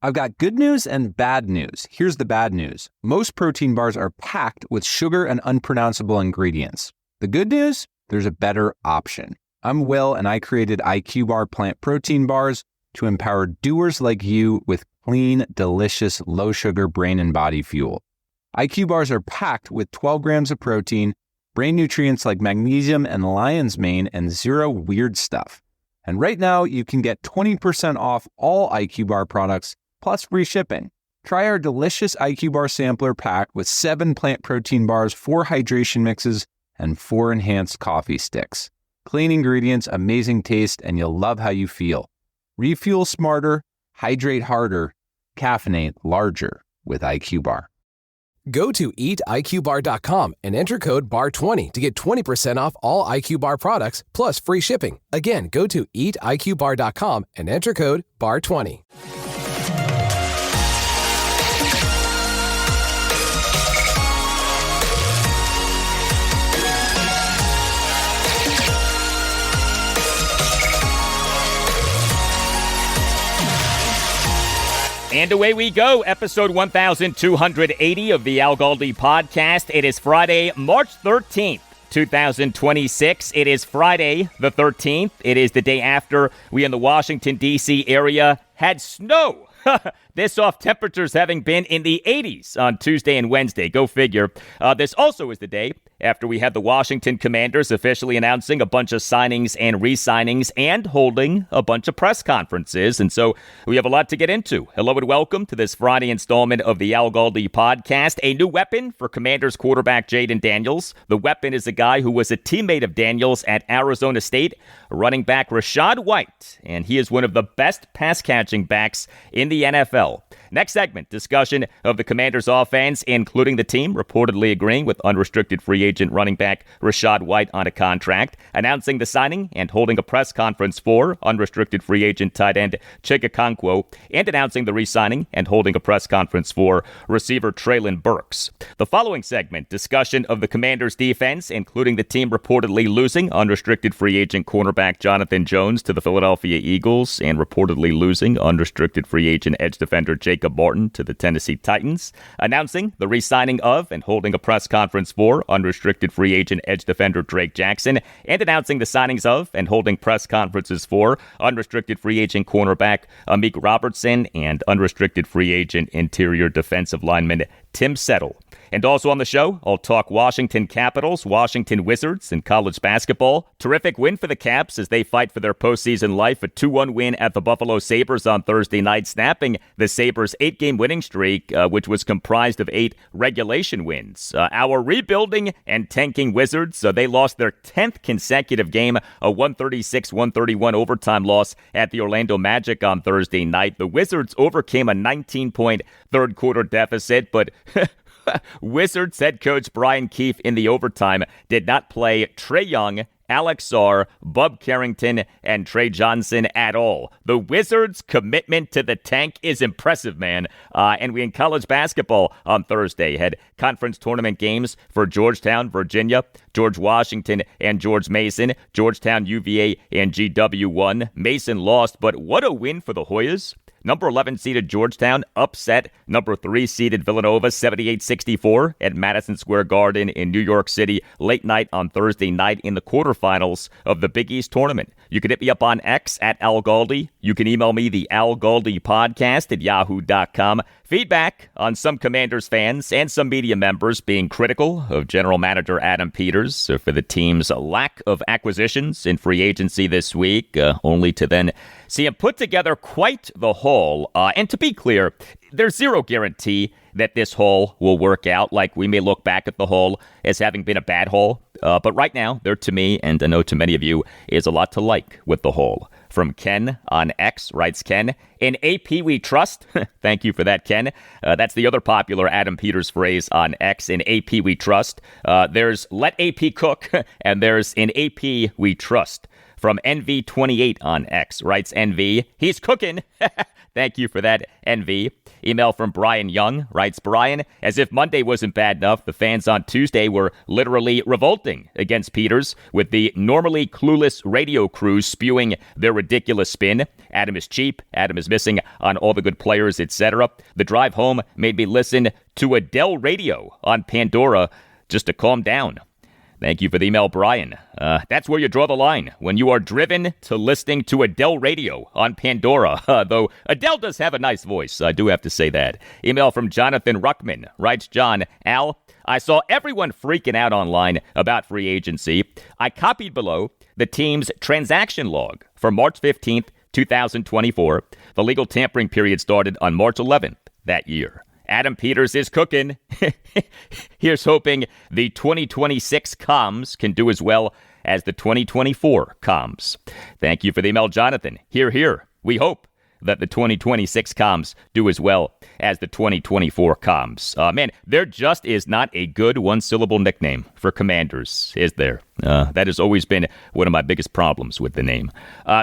I've got good news and bad news. Here's the bad news. Most protein bars are packed with sugar and unpronounceable ingredients. The good news? There's a better option. I'm Will, and I created IQ Bar plant protein bars to empower doers like you with clean, delicious, low-sugar brain and body fuel. IQ bars are packed with 12 grams of protein, brain nutrients like magnesium and lion's mane, and zero weird stuff. And right now, you can get 20% off all IQ Bar products, plus free shipping. Try our delicious IQ Bar sampler pack with 7 plant protein bars, 4 hydration mixes, and 4 enhanced coffee sticks. Clean ingredients, amazing taste, and you'll love how you feel. Refuel smarter, hydrate harder, caffeinate larger with IQ Bar. Go to eatiqbar.com and enter code BAR20 to get 20% off all IQ Bar products plus free shipping. Again, go to eatiqbar.com and enter code BAR20. And away we go, episode 1280 of the Al Galdi podcast. It is Friday, March 13th, 2026. It is Friday the 13th. It is the day after we in the Washington, D.C. area had snow. This off temperatures having been in the 80s on Tuesday and Wednesday. Go figure. This also is the day after we had the Washington Commanders officially announcing a bunch of signings and re-signings and holding a bunch of press conferences. And so we have a lot to get into. Hello and welcome to this Friday installment of the Al Galdi podcast. A new weapon for Commanders quarterback Jayden Daniels. The weapon is a guy who was a teammate of Daniels at Arizona State, running back Rachaad White. And he is one of the best pass-catching backs in the NFL. Next segment, discussion of the Commanders' offense, including the team reportedly agreeing with unrestricted free agent running back Rachaad White on a contract, announcing the signing and holding a press conference for unrestricted free agent tight end Chig Okonkwo, and announcing the re-signing and holding a press conference for receiver Treylon Burks. The following segment, discussion of the Commanders' defense, including the team reportedly losing unrestricted free agent cornerback Jonathan Jones to the Philadelphia Eagles and reportedly losing unrestricted free agent edge defender Jacob Martin to the Tennessee Titans, announcing the re-signing of and holding a press conference for unrestricted free agent edge defender Drake Jackson, and announcing the signings of and holding press conferences for unrestricted free agent cornerback Amik Robertson and unrestricted free agent interior defensive lineman Tim Settle. And also on the show, I'll talk Washington Capitals, Washington Wizards, and college basketball. Terrific win for the Caps as they fight for their postseason life. A 2-1 win at the Buffalo Sabres on Thursday night, snapping the Sabres' 8-game winning streak, which was comprised of 8 regulation wins. Our rebuilding and tanking Wizards, they lost their 10th consecutive game, a 136-131 overtime loss at the Orlando Magic on Thursday night. The Wizards overcame a 19-point third-quarter deficit, but Wizards head coach Brian Keefe in the overtime did not play Trae Young, Alex Sarr, Bub Carrington, and Trey Johnson at all. The Wizards' commitment to the tank is impressive, man. And we in college basketball on Thursday had conference tournament games for Georgetown, Virginia, George Washington, and George Mason. Georgetown, UVA, and GW won. Mason lost, but what a win for the Hoyas. Number 11 seeded Georgetown upset number 3 seeded Villanova 78-64 at Madison Square Garden in New York City late night on Thursday night in the quarterfinals of the Big East tournament. You can hit me up on X at Al Galdi. You can email me the Al Galdi podcast at yahoo.com. Feedback on some Commanders fans and some media members being critical of General Manager Adam Peters for the team's lack of acquisitions in free agency this week, only to then see him put together quite the haul. And to be clear, there's zero guarantee that this haul will work out. Like, we may look back at the haul as having been a bad haul. But right now, there to me, and I know to many of you, is a lot to like with the haul. From Ken on X, writes Ken, "In AP we trust." Thank you for that, Ken. That's the other popular Adam Peters phrase on X. In AP we trust. There's let AP cook, and there's in AP we trust. from NV28 on X. Writes NV, he's cooking. Thank you for that, NV. Email from Brian Young. Writes Brian, as if Monday wasn't bad enough, the fans on Tuesday were literally revolting against Peters with the normally clueless radio crews spewing their ridiculous spin. Adam is cheap. Adam is missing on all the good players, etc. The drive home made me listen to Adele radio on Pandora just to calm down. Thank you for the email, Brian. That's where you draw the line, when you are driven to listening to Adele radio on Pandora. Though Adele does have a nice voice, I do have to say that. Email from Jonathan Ruckman. Writes John, Al, I saw everyone freaking out online about free agency. I copied below the team's transaction log for March 15th, 2024. The legal tampering period started on March 11th that year. Adam Peters is cooking. Here's hoping the 2026 comms can do as well as the 2024 comms. Thank you for the email, Jonathan. Hear, hear. We hope that the 2026 comms do as well as the 2024 comms. Man, there just is not a good one-syllable nickname for Commanders, is there? That has always been one of my biggest problems with the name.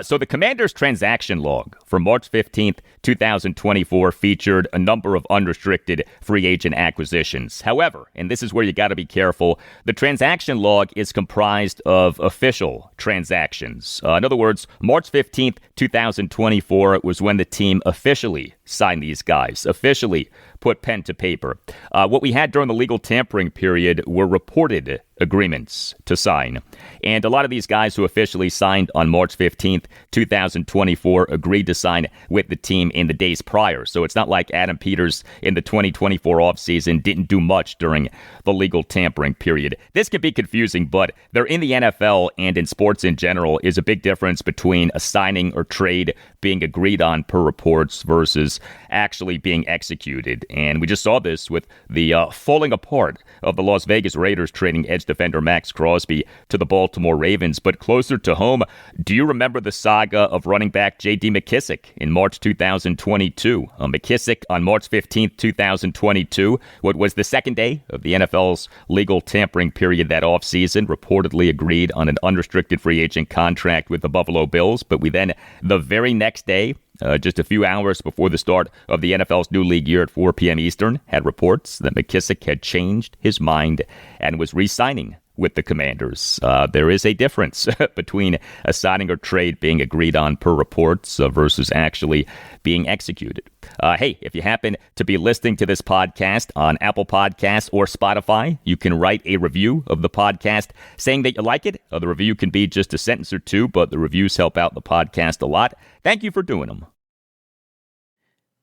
So the Commanders transaction log for March 15th, 2024 featured a number of unrestricted free agent acquisitions. However, and this is where you got to be careful, the transaction log is comprised of official transactions. In other words, March 15th, 2024 was when the team officially signed these guys, officially put pen to paper. What we had during the legal tampering period were reported agreements to sign. And a lot of these guys who officially signed on March 15th, 2024 agreed to sign with the team in the days prior. So it's not like Adam Peters in the 2024 offseason didn't do much during the legal tampering period. This can be confusing, but there in the NFL and in sports in general is a big difference between a signing or trade being agreed on per reports versus actually being executed. And we just saw this with the falling apart of the Las Vegas Raiders trading edge defender Max Crosby to the Baltimore Ravens. But closer to home, do you remember the saga of running back J.D. McKissick in March 2022? McKissick on March 15th, 2022, what was the second day of the NFL's legal tampering period that offseason, reportedly agreed on an unrestricted free agent contract with the Buffalo Bills. But we then, the very next day, just a few hours before the start of the NFL's new league year at 4 p.m. Eastern, had reports that McKissick had changed his mind and was re-signing with the Commanders. There is a difference between a signing or trade being agreed on per reports versus actually being executed. Hey, if you happen to be listening to this podcast on Apple Podcasts or Spotify, you can write a review of the podcast saying that you like it. The review can be just a sentence or two, but the reviews help out the podcast a lot. Thank you for doing them.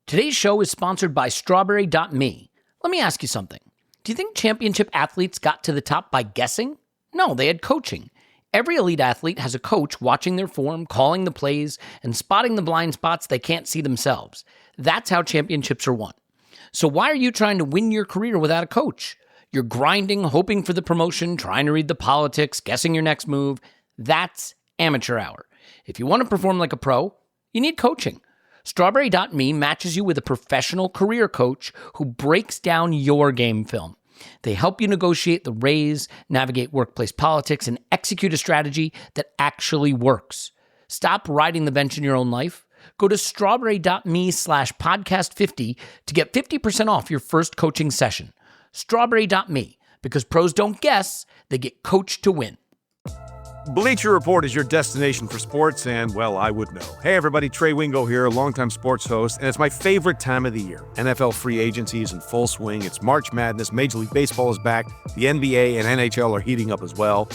Today's show is sponsored by Strawberry.me. Let me ask you something. Do you think championship athletes got to the top by guessing? No, they had coaching. Every elite athlete has a coach watching their form, calling the plays, and spotting the blind spots they can't see themselves. That's how championships are won. So why are you trying to win your career without a coach? You're grinding, hoping for the promotion, trying to read the politics, guessing your next move. That's amateur hour. If you want to perform like a pro, you need coaching. Strawberry.me matches you with a professional career coach who breaks down your game film. They help you negotiate the raise, navigate workplace politics, and execute a strategy that actually works. Stop riding the bench in your own life. Go to strawberry.me/podcast50 to get 50% off your first coaching session. Strawberry.me, because pros don't guess, they get coached to win. Bleacher Report is your destination for sports, and, well, I would know. Hey, everybody, Trey Wingo here, longtime sports host, and it's my favorite time of the year. NFL free agency is in full swing. It's March Madness. Major League Baseball is back. The NBA and NHL are heating up as well.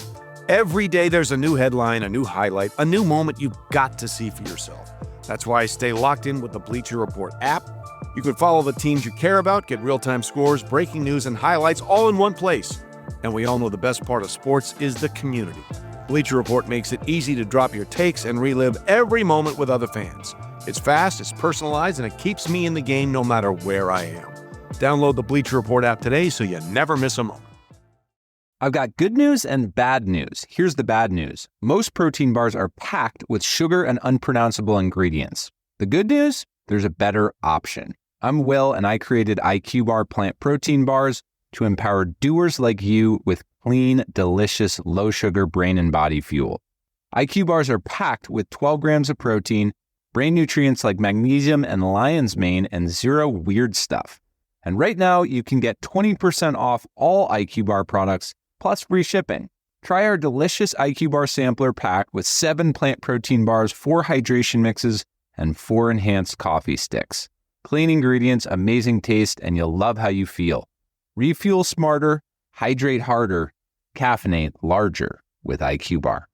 Every day there's a new headline, a new highlight, a new moment you've got to see for yourself. That's why I stay locked in with the Bleacher Report app. You can follow the teams you care about, get real-time scores, breaking news, and highlights all in one place. And we all know the best part of sports is the community. Bleacher Report makes it easy to drop your takes and relive every moment with other fans. It's fast, it's personalized, and it keeps me in the game no matter where I am. Download the Bleacher Report app today so you never miss a moment. I've got good news and bad news. Here's the bad news. Most protein bars are packed with sugar and unpronounceable ingredients. The good news? There's a better option. I'm Will, and I created IQ Bar plant protein bars to empower doers like you with clean, delicious, low-sugar brain and body fuel. IQ bars are packed with 12 grams of protein, brain nutrients like magnesium and lion's mane, and zero weird stuff. And right now, you can get 20% off all IQ bar products, plus free shipping. Try our delicious IQ bar sampler pack with 7 plant protein bars, 4 hydration mixes, and 4 enhanced coffee sticks. Clean ingredients, amazing taste, and you'll love how you feel. Refuel smarter, hydrate harder, caffeinate larger with IQ bar.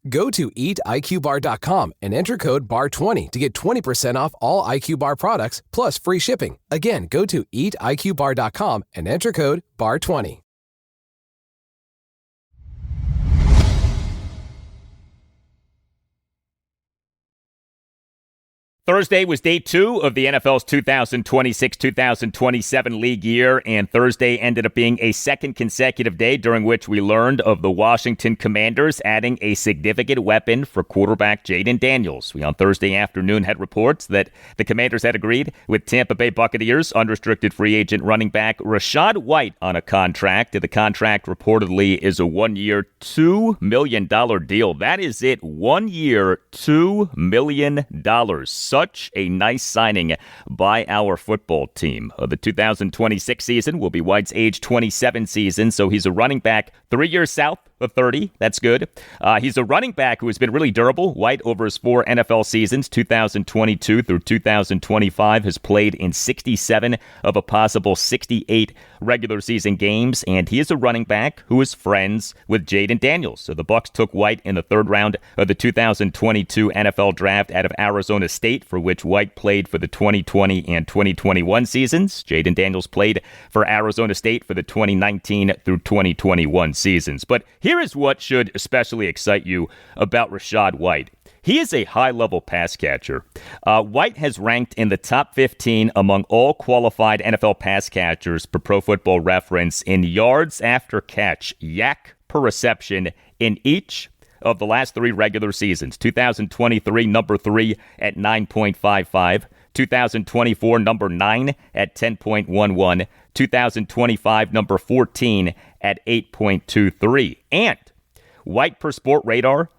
Go to eatiqbar.com and enter code BAR20 to get 20% off all IQ Bar products, plus free shipping. Again, go to eatiqbar.com and enter code BAR20. Thursday was day 2 of the NFL's 2026-2027 league year, and Thursday ended up being a second consecutive day during which we learned of the Washington Commanders adding a significant weapon for quarterback Jayden Daniels. We on Thursday afternoon had reports that the Commanders had agreed with Tampa Bay Buccaneers unrestricted free agent running back Rachaad White on a contract. The contract reportedly is a 1-year, $2 million deal. That is it, 1 year, $2 million. Such a nice signing by our football team. The 2026 season will be White's age 27 season, so he's a running back 3 years south of 30. That's good. He's a running back who has been really durable. White, over his 4 NFL seasons, 2022 through 2025, has played in 67 of a possible 68 regular season games, and he is a running back who is friends with Jayden Daniels. So the Bucs took White in the 3rd round of the 2022 NFL Draft out of Arizona State, for which White played for the 2020 and 2021 seasons. Jayden Daniels played for Arizona State for the 2019 through 2021 seasons. But here is what should especially excite you about Rachaad White. He is a high-level pass catcher. White has ranked in the top 15 among all qualified NFL pass catchers per Pro Football Reference in yards after catch, yak per reception, in each of the last 3 regular seasons. 2023, number 3 at 9.55. 2024, number 9 at 10.11. 2025, number 14 at 8.23. And White per Sport Radar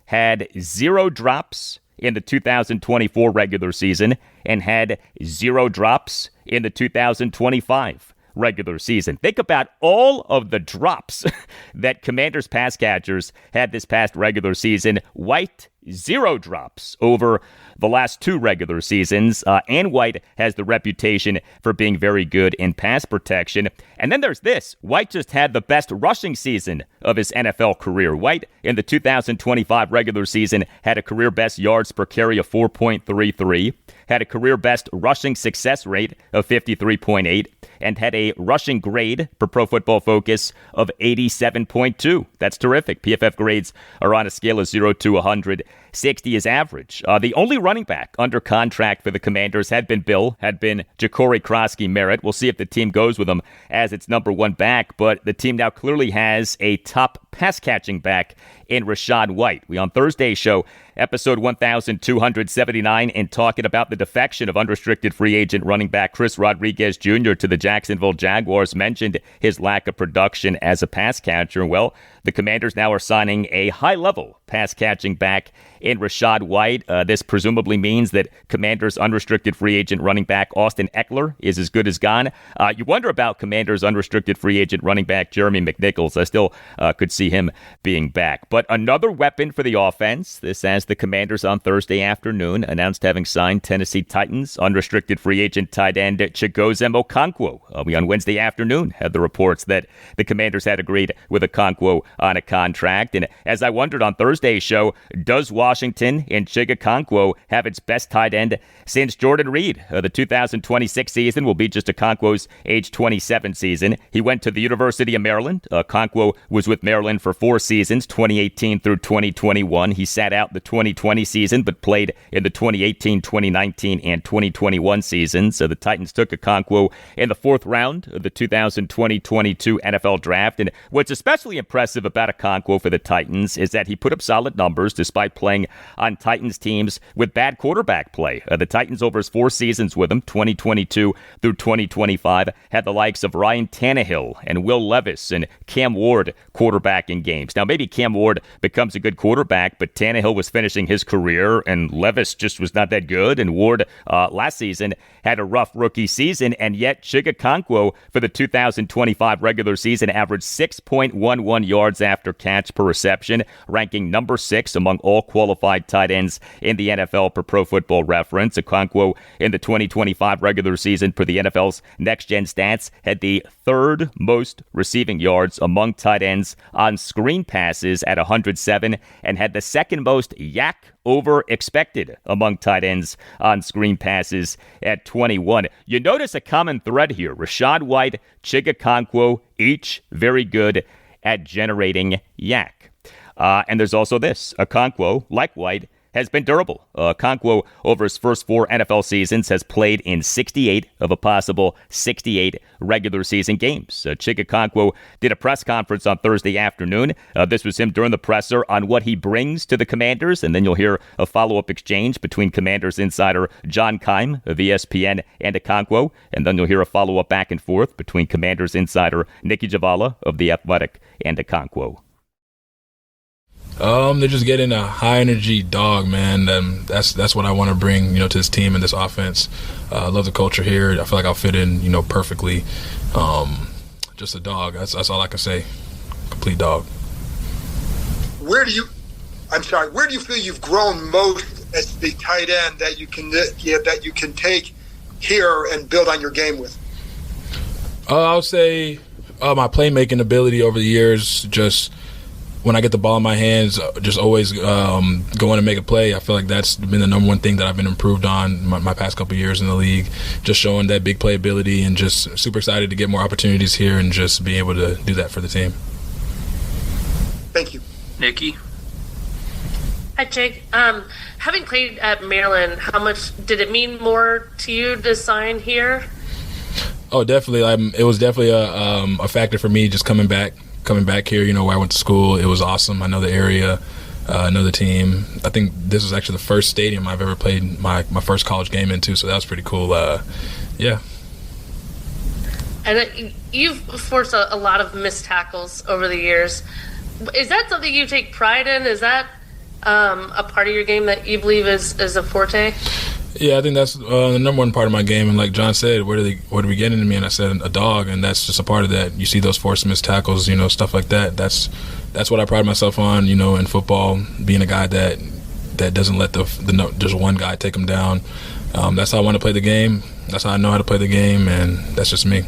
had 0 drops in the 2024 regular season and had 0 drops in the 2025 regular season. Think about all of the drops that Commanders pass catchers had this past regular season. White, 0 drops over the last 2 regular seasons, and White has the reputation for being very good in pass protection. And then there's this. White just had the best rushing season of his NFL career. White, in the 2025 regular season, had a career best yards per carry of 4.33, had a career best rushing success rate of 53.8, and had a rushing grade per Pro Football Focus of 87.2. That's terrific. PFF grades are on a scale of 0 to 100. 60 is average. The only running back under contract for the Commanders had been Ja'Cory Krosky-Merritt. We'll see if the team goes with him as its number 1 back, but the team now clearly has a top pass-catching back in Rachaad White. We on Thursday's show, episode 1279, in talking about the defection of unrestricted free agent running back Chris Rodriguez Jr. to the Jacksonville Jaguars, mentioned his lack of production as a pass catcher. Well, the Commanders now are signing a high-level pass-catching back in Rachaad White. This presumably means that Commanders unrestricted free agent running back Austin Eckler is as good as gone. You wonder about Commanders unrestricted free agent running back Jeremy McNichols. I still could see him being back. But another weapon for the offense, this as the Commanders on Thursday afternoon announced having signed Tennessee Titans unrestricted free agent tight end Chig Okonkwo. We on Wednesday afternoon had the reports that the Commanders had agreed with Okonkwo on a contract. And as I wondered on Thursday's show, does Washington and Chig Okonkwo have its best tight end since Jordan Reed? The 2026 season will be just Okonkwo's age 27 season. He went to the University of Maryland. Okonkwo was with Maryland for 4 seasons, 2018 through 2021. He sat out the 2020 season, but played in the 2018, 2019, and 2021 seasons. So the Titans took Okonkwo in the 4th round of the 2020-22 NFL Draft. And what's especially impressive about Okonkwo for the Titans is that he put up solid numbers despite playing on Titans teams with bad quarterback play. The Titans, over his 4 seasons with him, 2022 through 2025, had the likes of Ryan Tannehill and Will Levis and Cam Ward quarterbacking games. Now, maybe Cam Ward becomes a good quarterback, but Tannehill was finishing his career, and Levis just was not that good, and Ward last season had a rough rookie season, and yet Chig Okonkwo for the 2025 regular season averaged 6.11 yards after catch per reception, ranking number 6 among all qualified tight ends in the NFL per Pro Football Reference. Okonkwo in the 2025 regular season per the NFL's Next Gen Stats had the 3rd most receiving yards among tight ends on screen passes at 107 and had the 2nd most yak over expected among tight ends on screen passes at 21. You notice a common thread here. Rachaad White, Chig Okonkwo, each very good at generating yak. And there's also this. Okonkwo, like White, has been durable. Okonkwo, over his first 4 NFL seasons, has played in 68 of a possible 68 regular season games. Chig Okonkwo did a press conference on Thursday afternoon. This was him during the presser on what he brings to the Commanders, and then you'll hear a follow-up exchange between Commanders insider John Keim of ESPN and Okonkwo, and then you'll hear a follow-up back and forth between Commanders insider Nikki Javala of The Athletic and Okonkwo. They're just getting a high energy dog, man. That's what I want to bring, to this team and this offense. I love the culture here. I feel like I'll fit in, perfectly. Just a dog. That's all I can say. Complete dog. Where do you feel you've grown most as the tight end that you can take here and build on your game with? I would say my playmaking ability over the years, just when I get the ball in my hands, just always going to make a play. I feel like that's been the number one thing that I've been improved on my past couple of years in the league, just showing that big play ability, and just super excited to get more opportunities here and just be able to do that for the team. Thank you. Nikki? Hi, Chig. Having played at Maryland, how much did it mean more to you to sign here? Oh, definitely. It was definitely a factor for me just coming back here, where I went to school. It was awesome. I know the area, I know the team. I think this was actually the first stadium I've ever played my first college game into, so that was pretty cool. Yeah. And you've forced a lot of missed tackles over the years. Is that something you take pride in? Is that a part of your game that you believe is a forte? Yeah, I think that's the number one part of my game. And like John said, what are we getting to me? And I said a dog, and that's just a part of that. You see those forced missed tackles, stuff like that. That's what I pride myself on, in football, being a guy that doesn't let just one guy take him down. That's how I want to play the game. That's how I know how to play the game, and that's just me.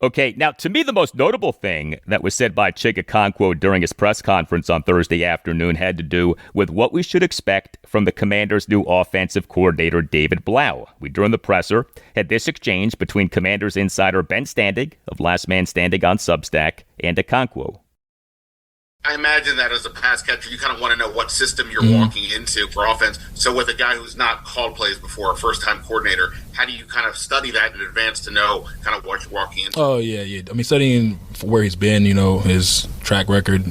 Okay, now to me the most notable thing that was said by Chig Okonkwo during his press conference on Thursday afternoon had to do with what we should expect from the Commanders' new offensive coordinator, David Blau. We, during the presser, had this exchange between Commanders insider Ben Standig of Last Man Standing on Substack and Okonkwo. I imagine that as a pass catcher, you kind of want to know what system you're walking into for offense. So with a guy who's not called plays before, a first-time coordinator, how do you kind of study that in advance to know kind of what you're walking into? Oh, yeah. I mean, studying where he's been, his track record,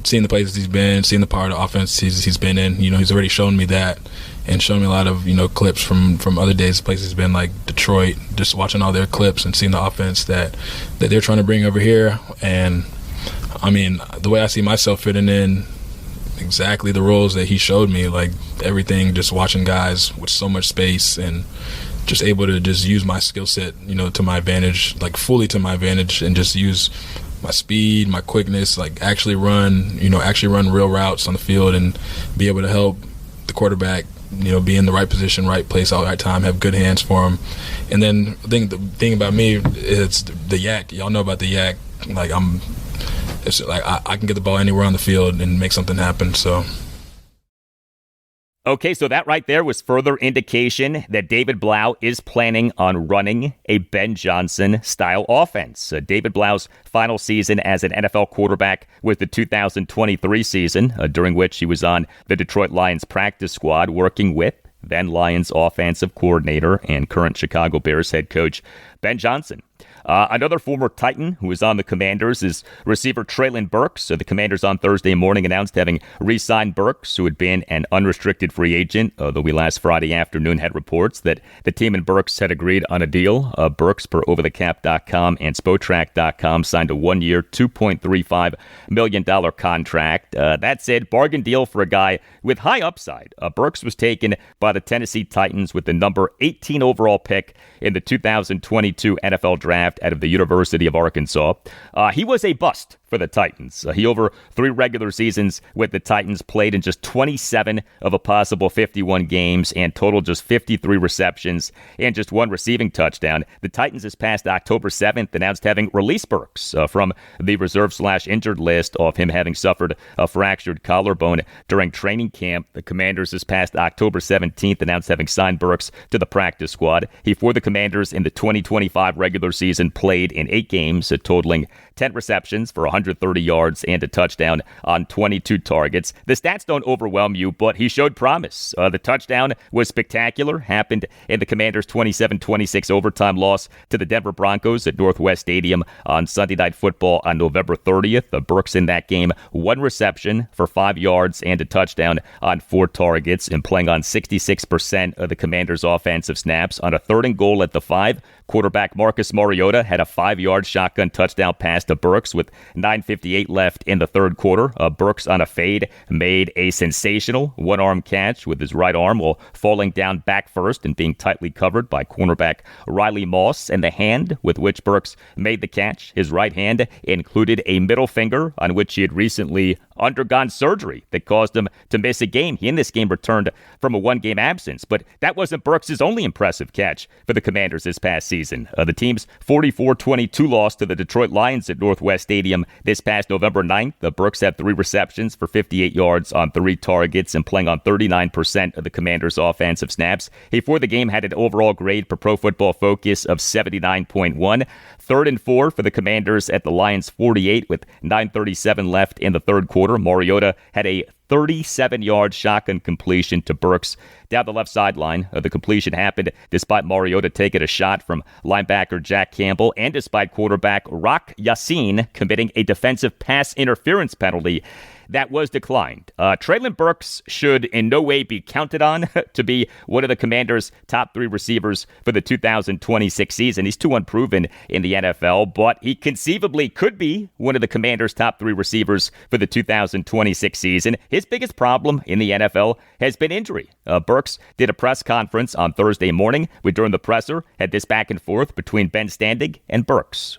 seeing the places he's been, seeing the part of the offense he's been in. He's already shown me that and shown me a lot of, clips from other days, places he's been, like Detroit, just watching all their clips and seeing the offense that they're trying to bring over here. And I mean, the way I see myself fitting in, exactly the roles that he showed me, like everything, just watching guys with so much space and just able to just use my skill set, to my advantage, like fully to my advantage, and just use my speed, my quickness, like actually run real routes on the field and be able to help the quarterback, be in the right position, right place, all the right time, have good hands for him. And then the thing about me is the yak. Y'all know about the yak. Like it's like I can get the ball anywhere on the field and make something happen. So. Okay, so that right there was further indication that David Blau is planning on running a Ben Johnson-style offense. David Blau's final season as an NFL quarterback was the 2023 season, during which he was on the Detroit Lions practice squad working with then Lions offensive coordinator and current Chicago Bears head coach Ben Johnson. Another former Titan who is on the Commanders is receiver Treylon Burks. So the Commanders on Thursday morning announced having re-signed Burks, who had been an unrestricted free agent, although we last Friday afternoon had reports that the team and Burks had agreed on a deal. Burks, per OverTheCap.com and Spotrac.com, signed a 1-year, $2.35 million contract. That's it. Bargain deal for a guy with high upside. Burks was taken by the Tennessee Titans with the number 18 overall pick in the 2022 NFL Draft out of the University of Arkansas. He was a bust for the Titans. He, over 3 regular seasons with the Titans, played in just 27 of a possible 51 games and totaled just 53 receptions and just 1 receiving touchdown. The Titans this past October 7th announced having released Burks from the reserve/injured list of him having suffered a fractured collarbone during training camp. The Commanders this past October 17th announced having signed Burks to the practice squad. He, for the Commanders in the 2025 regular season, played in 8 games, totaling 10 receptions for 130 yards and a touchdown on 22 targets. The stats don't overwhelm you, but he showed promise. The touchdown was spectacular, happened in the Commanders' 27-26 overtime loss to the Denver Broncos at Northwest Stadium on Sunday Night Football on November 30th. Burks in that game, 1 reception for 5 yards and a touchdown on 4 targets, and playing on 66% of the Commanders' offensive snaps. On a 3rd and goal at the 5, quarterback Marcus Mariota had a 5-yard shotgun touchdown pass to Burks with 9:58 left in the 3rd quarter. Burks, on a fade, made a sensational one-arm catch with his right arm while falling down back first and being tightly covered by cornerback Riley Moss. And the hand with which Burks made the catch, his right hand, included a middle finger on which he had recently undergone surgery that caused him to miss a game. He in this game returned from a 1-game absence, but that wasn't Burks' only impressive catch for the Commanders this past season. The team's 44-22 loss to the Detroit Lions at Northwest Stadium this past November 9th. Burks had 3 receptions for 58 yards on 3 targets and playing on 39% of the Commanders' offensive snaps. He, for the game, had an overall grade per Pro Football Focus of 79.1. 3rd and 4 for the Commanders at the Lions' 48 with 9:37 left in the 3rd quarter. Mariota had a 37-yard shotgun completion to Burks down the left sideline. The completion happened despite Mariota taking a shot from linebacker Jack Campbell and despite quarterback Rock Yassin committing a defensive pass interference penalty that was declined. Treylon Burks should in no way be counted on to be one of the Commanders' top 3 receivers for the 2026 season. He's too unproven in the NFL, but he conceivably could be one of the Commanders' top 3 receivers for the 2026 season. His biggest problem in the NFL has been injury. Burks did a press conference on Thursday morning. We, during the presser, had this back and forth between Ben Standig and Burks.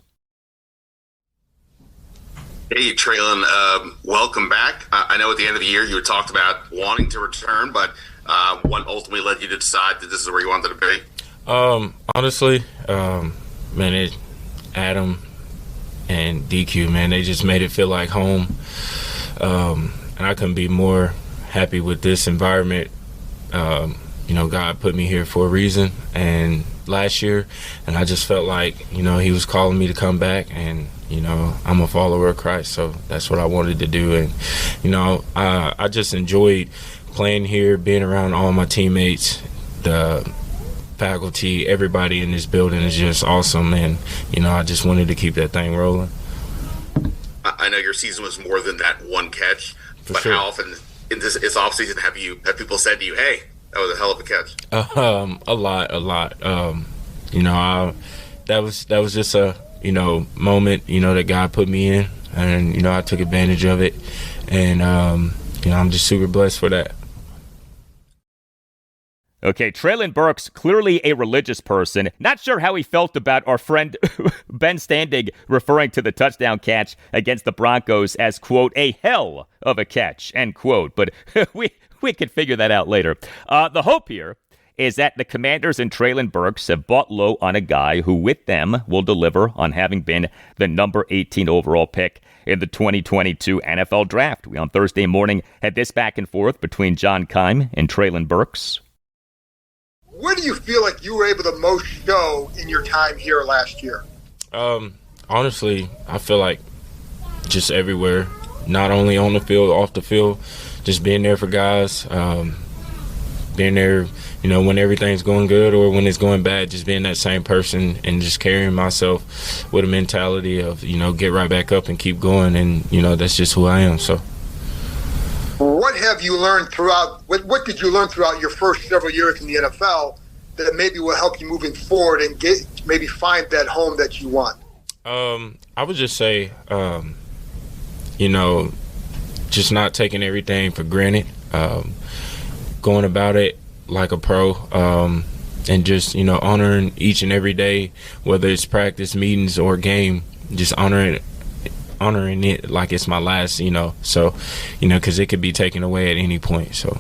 Hey, Treylon, welcome back. I know at the end of the year you had talked about wanting to return, but what ultimately led you to decide that this is where you wanted to be? Honestly, man, Adam and DQ, man, they just made it feel like home. And I couldn't be more happy with this environment. God put me here for a reason, and last year, and I just felt like, he was calling me to come back, and I'm a follower of Christ, so that's what I wanted to do. And, I just enjoyed playing here, being around all my teammates, the faculty, everybody in this building is just awesome. And, I just wanted to keep that thing rolling. I know your season was more than that 1 catch, but sure. How often in this offseason have people said to you, hey, that was a hell of a catch? A lot. That was just a, moment, that God put me in, and, I took advantage of it. And, I'm just super blessed for that. Okay, Treylon Burks, clearly a religious person. Not sure how he felt about our friend Ben Standig referring to the touchdown catch against the Broncos as, quote, a hell of a catch, end quote. But we can figure that out later. The hope here is that the Commanders and Treylon Burks have bought low on a guy who, with them, will deliver on having been the number 18 overall pick in the 2022 NFL Draft. We, on Thursday morning, had this back and forth between John Keim and Treylon Burks. Where do you feel like you were able to most show in your time here last year? Honestly, I feel like just everywhere, not only on the field, off the field, just being there for guys, being there, when everything's going good or when it's going bad, just being that same person and just carrying myself with a mentality of, get right back up and keep going. And, that's just who I am. So. What have you learned what did you learn throughout your first several years in the NFL that maybe will help you moving forward and maybe find that home that you want? I would just say, just not taking everything for granted, going about it like a pro, and just, honoring each and every day, whether it's practice, meetings, or game, just honoring it like it's my last, so, because it could be taken away at any point, so.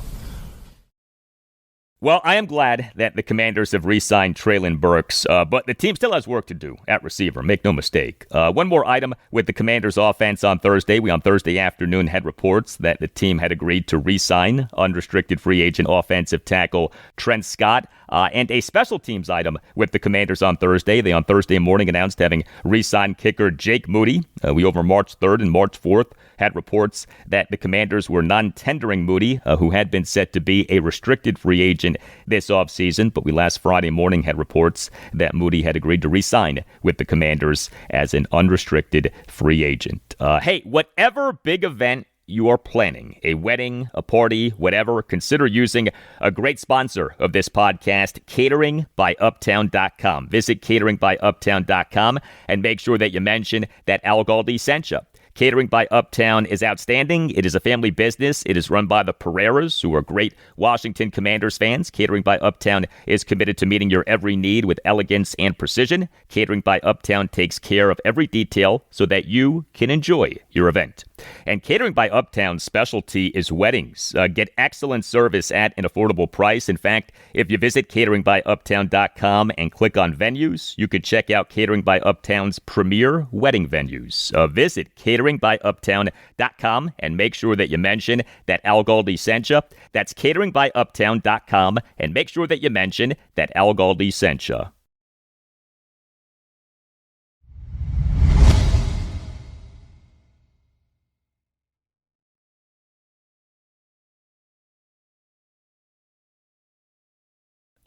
Well, I am glad that the Commanders have re-signed Treylon Burks, but the team still has work to do at receiver, make no mistake. One more item with the Commanders offense on Thursday. On Thursday afternoon had reports that the team had agreed to re-sign unrestricted free agent offensive tackle Trent Scott. And a special teams item with the Commanders on Thursday. They on Thursday morning announced having re-signed kicker Jake Moody. We over March 3rd and March 4th had reports that the Commanders were non-tendering Moody, who had been set to be a restricted free agent this offseason. But we last Friday morning had reports that Moody had agreed to re-sign with the Commanders as an unrestricted free agent. Hey, whatever big event you are planning, a wedding, a party, whatever, consider using a great sponsor of this podcast, cateringbyuptown.com. Visit cateringbyuptown.com and make sure that you mention that Al Galdi sent you. Catering by Uptown is outstanding. It is a family business. It is run by the Pereiras, who are great Washington Commanders fans. Catering by Uptown is committed to meeting your every need with elegance and precision. Catering by Uptown takes care of every detail so that you can enjoy your event. And Catering by Uptown's specialty is weddings. Get excellent service at an affordable price. In fact, if you visit cateringbyuptown.com and click on venues, you could check out Catering by Uptown's premier wedding venues. Visit cateringbyuptown.com and make sure that you mention that Al Galdi sent you. That's cateringbyuptown.com and make sure that you mention that Al Galdi sent you.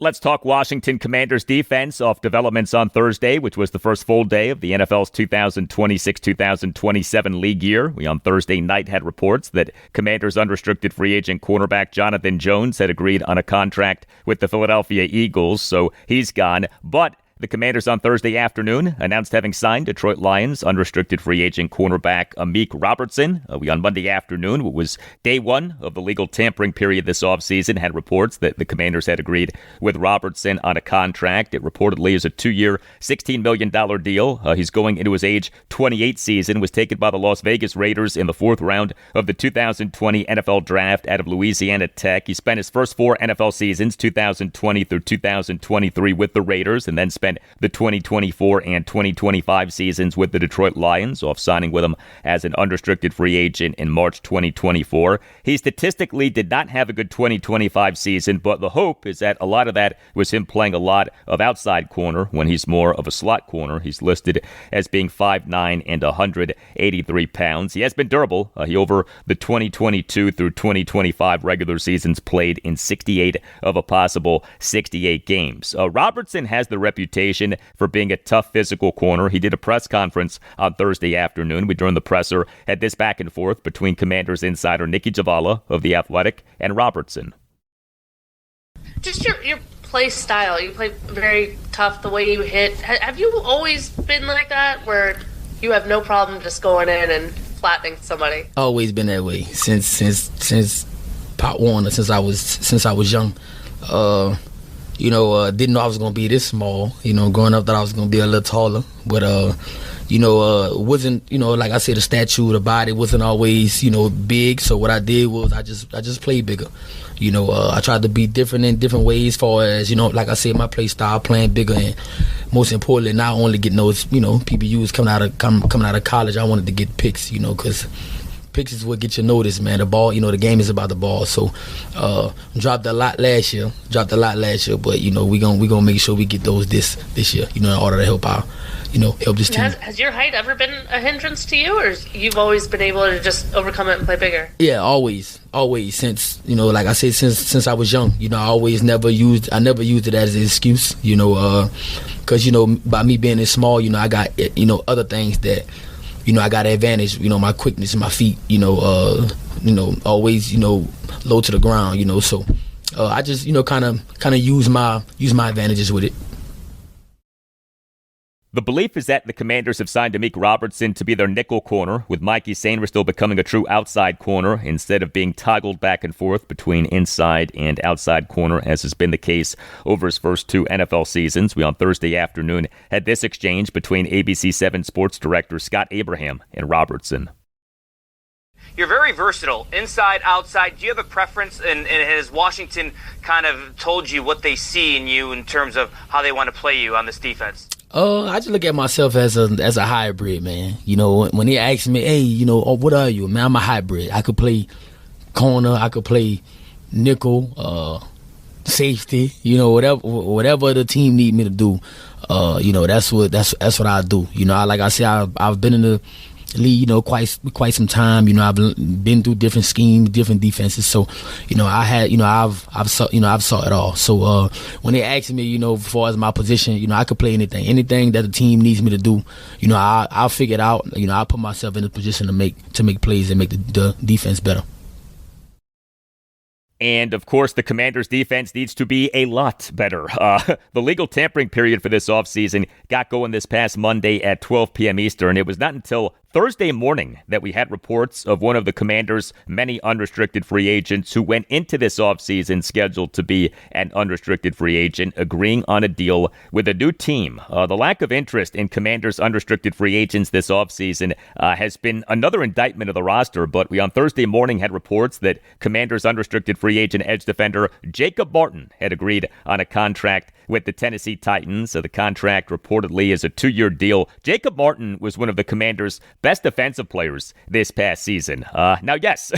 Let's talk Washington Commanders defense off developments on Thursday, which was the first full day of the NFL's 2026-2027 league year. We on Thursday night had reports that Commanders unrestricted free agent cornerback Jonathan Jones had agreed on a contract with the Philadelphia Eagles, so he's gone. But the Commanders on Thursday afternoon announced having signed Detroit Lions unrestricted free agent cornerback Amik Robertson. We on Monday afternoon, what was day one of the legal tampering period this offseason, had reports that the Commanders had agreed with Robertson on a contract. It reportedly is a 2-year, $16 million deal. He's going into his age 28 season, was taken by the Las Vegas Raiders in the 4th round of the 2020 NFL Draft out of Louisiana Tech. He spent his first 4 NFL seasons, 2020 through 2023, with the Raiders, and then spent the 2024 and 2025 seasons with the Detroit Lions, off signing with them as an unrestricted free agent in March 2024. He statistically did not have a good 2025 season, but the hope is that a lot of that was him playing a lot of outside corner when he's more of a slot corner. He's listed as being 5'9" and 183 pounds. He has been durable. He over the 2022 through 2025 regular seasons played in 68 of a possible 68 games. Robertson has the reputation for being a tough physical corner. He did a press conference on Thursday afternoon. During the presser, had this back and forth between Commanders insider Nikki Javala of The Athletic and Robertson. Just your play style. You play very tough, the way you hit. Have you always been like that, where you have no problem just going in and flattening somebody? Always been that way since Pop Warner, since I was young. Didn't know I was going to be this small. Growing up, thought I was going to be a little taller. But, wasn't, like I said, the stature, the body wasn't always, big. So what I did was I just played bigger. I tried to be different in different ways, as far as, like I said, my play style, playing bigger. And most importantly, not only getting those, PBUs coming out of college, I wanted to get picks, because pictures will get you noticed, man. The ball, the game is about the ball. So, dropped a lot last year, but we gonna make sure we get those this year, in order to help help this team. Has your height ever been a hindrance to you, or you've always been able to just overcome it and play bigger? Yeah, always since like I said, since I was young, I never used it as an excuse, because by me being this small, I got other things that I got an advantage, my quickness, my feet, always low to the ground, so I just kind of use my advantages with it. The belief is that the Commanders have signed Amik Robertson to be their nickel corner, with Mikey Sainer still becoming a true outside corner instead of being toggled back and forth between inside and outside corner, as has been the case over his first 2 NFL seasons. We on Thursday afternoon had this exchange between ABC 7 sports director Scott Abraham and Robertson. You're very versatile, inside, outside. Do you have a preference, and has Washington kind of told you what they see in you in terms of how they want to play you on this defense? I just look at myself as a hybrid, man. When they ask me, hey, what are you? Man, I'm a hybrid. I could play corner, I could play nickel, safety, whatever the team need me to do. That's what I do. Like I said, I've been in the league, quite some time. I've been through different schemes, different defenses. So, I've saw it all. So, when they ask me, as far as my position, I could play anything that the team needs me to do. I'll figure it out. I'll put myself in a position to make plays and make the defense better. And, of course, the Commanders' defense needs to be a lot better. The legal tampering period for this offseason got going this past Monday at 12 p.m. Eastern. It was not until Thursday morning that we had reports of one of the Commanders' many unrestricted free agents who went into this offseason scheduled to be an unrestricted free agent, agreeing on a deal with a new team. The lack of interest in Commanders' unrestricted free agents this offseason has been another indictment of the roster, but we on Thursday morning had reports that Commanders' unrestricted free agent edge defender Jacob Martin had agreed on a contract with the Tennessee Titans. The contract reportedly is a 2-year deal. Jacob Martin was one of the Commanders' best defensive players this past season. Now, yes,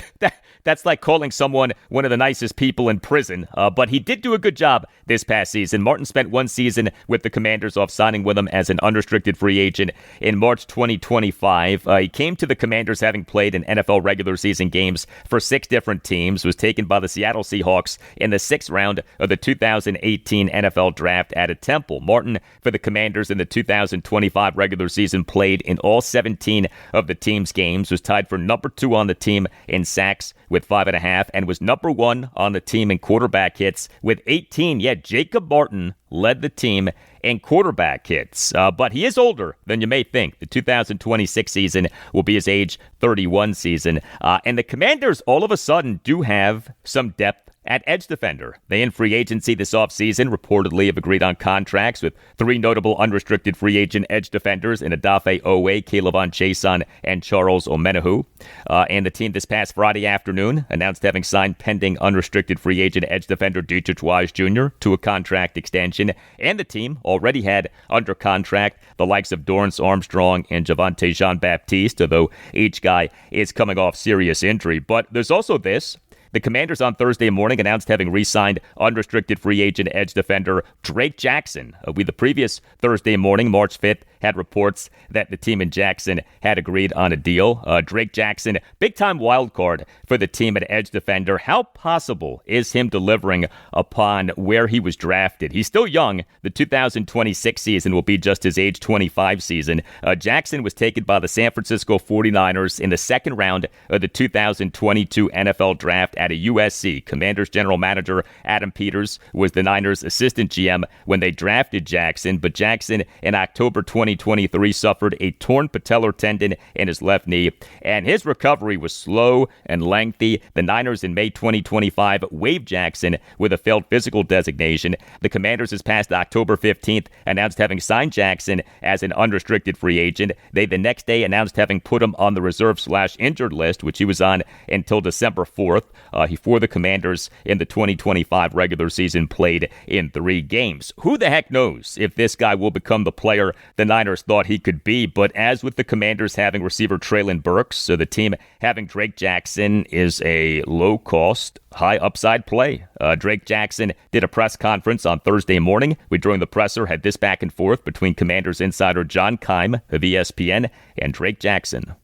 that's like calling someone one of the nicest people in prison, but he did do a good job this past season. Martin spent 1 season with the Commanders off signing with them as an unrestricted free agent in March 2025. He came to the Commanders having played in NFL regular season games for 6 different teams, was taken by the Seattle Seahawks in the 6th round of the 2018 NFL draft at a Temple. Martin, for the Commanders in the 2025 regular season, played in all 17 of the team's games, was tied for number 2 on the team in sacks with 5.5, and was number 1 on the team in quarterback hits with 18. Yet Jacob Martin led the team in quarterback hits. But he is older than you may think. The 2026 season will be his age 31 season. And the Commanders all of a sudden do have some depth at edge defender. They in free agency this offseason reportedly have agreed on contracts with 3 notable unrestricted free agent edge defenders in Odafe Owe, Calebon Chason, and Charles Omenihu. And the team this past Friday afternoon announced having signed pending unrestricted free agent edge defender Dietrich Wise Jr. to a contract extension. And the team already had under contract the likes of Dorrance Armstrong and Javonte Jean-Baptiste, although each guy is coming off serious injury. But there's also this. The Commanders on Thursday morning announced having re-signed unrestricted free agent edge defender Drake Jackson. The previous Thursday morning, March 5th, had reports that the team in Jackson had agreed on a deal. Drake Jackson, big-time wild card for the team at edge defender. How possible is him delivering upon where he was drafted? He's still young. The 2026 season will be just his age 25 season. Jackson was taken by the San Francisco 49ers in the 2nd round of the 2022 NFL draft at a USC. Commanders general manager Adam Peters was the Niners' assistant GM when they drafted Jackson, but Jackson in October 2023 suffered a torn patellar tendon in his left knee, and his recovery was slow and lengthy. The Niners in May 2025 waived Jackson with a failed physical designation. The Commanders this past October 15th announced having signed Jackson as an unrestricted free agent. They the next day announced having put him on the reserve/injured list, which he was on until December 4th. He, for the Commanders in the 2025 regular season, played in 3 games. Who the heck knows if this guy will become the player the Niners 49ers thought he could be. But as with the Commanders having receiver Treylon Burks, so the team having Drake Jackson is a low-cost, high-upside play. Drake Jackson did a press conference on Thursday morning. We, during the presser, had this back and forth between Commanders insider John Keim of ESPN and Drake Jackson.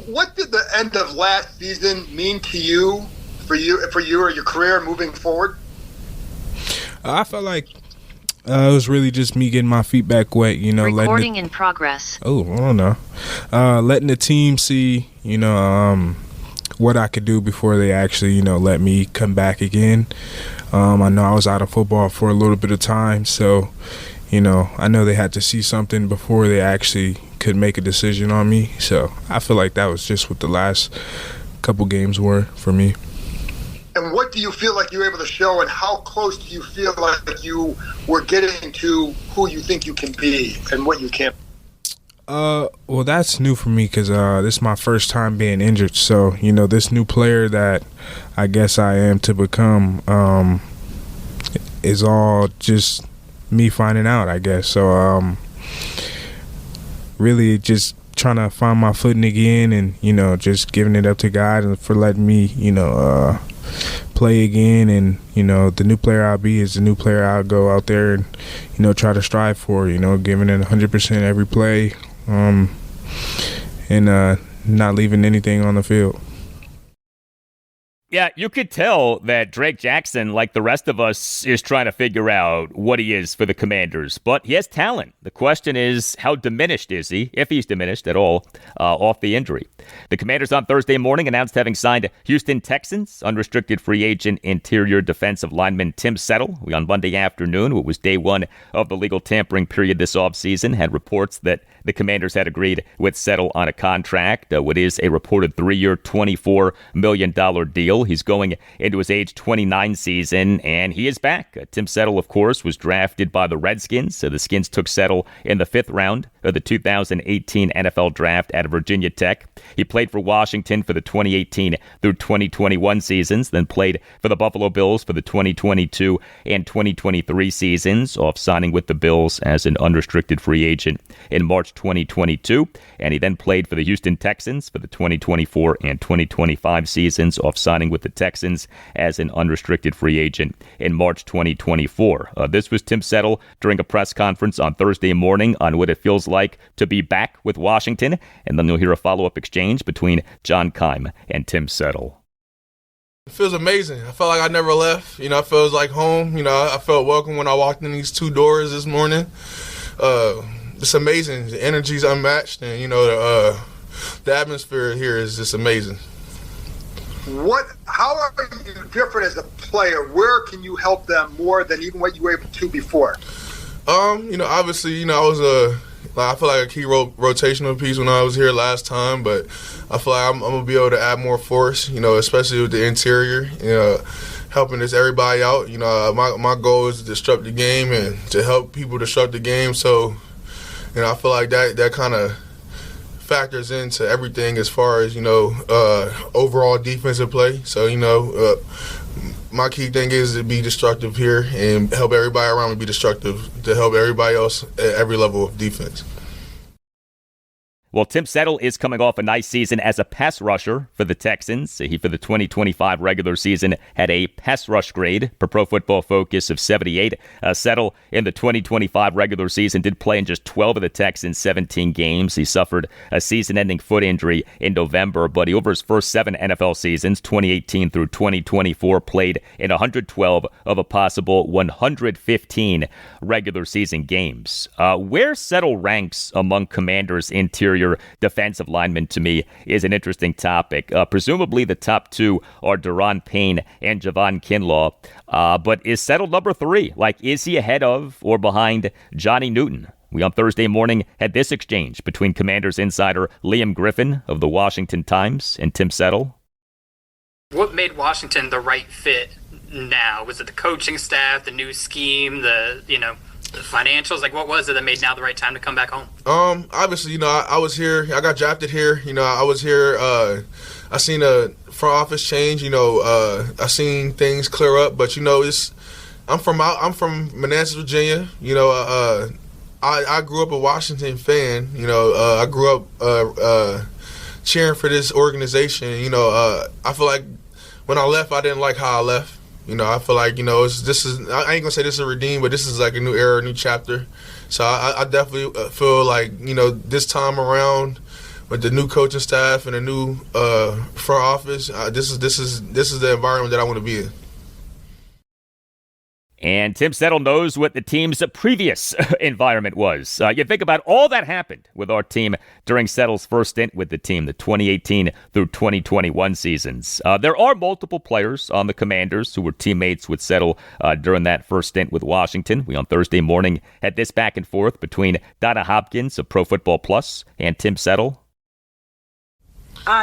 What did the end of last season mean to you, for you or your career moving forward? I felt like it was really just me getting my feet back wet, Recording in progress. Oh, I don't know. Letting the team see, what I could do before they actually, let me come back again. I know I was out of football for a little bit of time, so, I know they had to see something before they actually could make a decision on me. So I feel like that was just what the last couple games were for me. And what do you feel like you were able to show, and how close do you feel like you were getting to who you think you can be and what you can't? Well, that's new for me because this is my first time being injured. So, this new player that I guess I am to become is all just me finding out, I guess. So, really just trying to find my footing again and, just giving it up to God and for letting me, play again. And, the new player I'll be is the new player I'll go out there and, try to strive for, giving it 100% every play and not leaving anything on the field. Yeah, you could tell that Drake Jackson, like the rest of us, is trying to figure out what he is for the Commanders. But he has talent. The question is, how diminished is he, if he's diminished at all, off the injury? The Commanders on Thursday morning announced having signed Houston Texans unrestricted free agent interior defensive lineman Tim Settle. On Monday afternoon, what was day one of the legal tampering period this offseason, had reports that the Commanders had agreed with Settle on a contract, what is a reported 3-year, $24 million deal. He's going into his age 29 season, and he is back. Tim Settle, of course, was drafted by the Redskins. So the Skins took Settle in the 5th round of the 2018 NFL Draft at Virginia Tech. He played for Washington for the 2018 through 2021 seasons, then played for the Buffalo Bills for the 2022 and 2023 seasons, off signing with the Bills as an unrestricted free agent in March 2022. And he then played for the Houston Texans for the 2024 and 2025 seasons, off signing with the Texans as an unrestricted free agent in March 2024. This was Tim Settle during a press conference on Thursday morning on what it feels like to be back with Washington. And then you'll hear a follow-up exchange between John Keim and Tim Settle. It feels amazing. I felt like I never left. It feels like home. I felt welcome when I walked in these 2 doors this morning. It's amazing. The energy's unmatched, and the atmosphere here is just amazing. How are you different as a player? Where can you help them more than even what you were able to before? Obviously, I feel like a key rotational piece when I was here last time, but I feel like I'm gonna be able to add more force, especially with the interior, helping everybody out. My goal is to disrupt the game and to help people disrupt the game. So, I feel like that kind of factors into everything as far as, overall defensive play. So, my key thing is to be destructive here and help everybody around me be destructive to help everybody else at every level of defense. Well, Tim Settle is coming off a nice season as a pass rusher for the Texans. He, for the 2025 regular season, had a pass rush grade per Pro Football Focus of 78. Settle, in the 2025 regular season, did play in just 12 of the Texans' 17 games. He suffered a season-ending foot injury in November, but he, over his first 7 NFL seasons, 2018 through 2024, played in 112 of a possible 115 regular season games. Where Settle ranks among Commanders' interior defensive linemen, to me, is an interesting topic. Presumably the top 2 are Daron Payne and Javon Kinlaw. But is Settle number 3? Is he ahead of or behind Johnny Newton? We, on Thursday morning, had this exchange between Commanders insider Liam Griffin of the Washington Times and Tim Settle. What made Washington the right fit now? Was it the coaching staff, the new scheme, the financials? What was it that made now the right time to come back home? Obviously, I was here. I got drafted here. I was here. I seen a front office change. I seen things clear up. But I'm from Manassas, Virginia. I grew up a Washington fan. I grew up cheering for this organization. I feel like when I left, I didn't like how I left. I feel like, I ain't gonna say this is a redeem, but this is like a new era, a new chapter. So I definitely feel like, this time around with the new coaching staff and the new front office, this is the environment that I want to be in. And Tim Settle knows what the team's previous environment was. You think about all that happened with our team during Settle's first stint with the team, the 2018 through 2021 seasons. There are multiple players on the Commanders who were teammates with Settle during that first stint with Washington. We on Thursday morning had this back and forth between Donna Hopkins of Pro Football Plus and Tim Settle.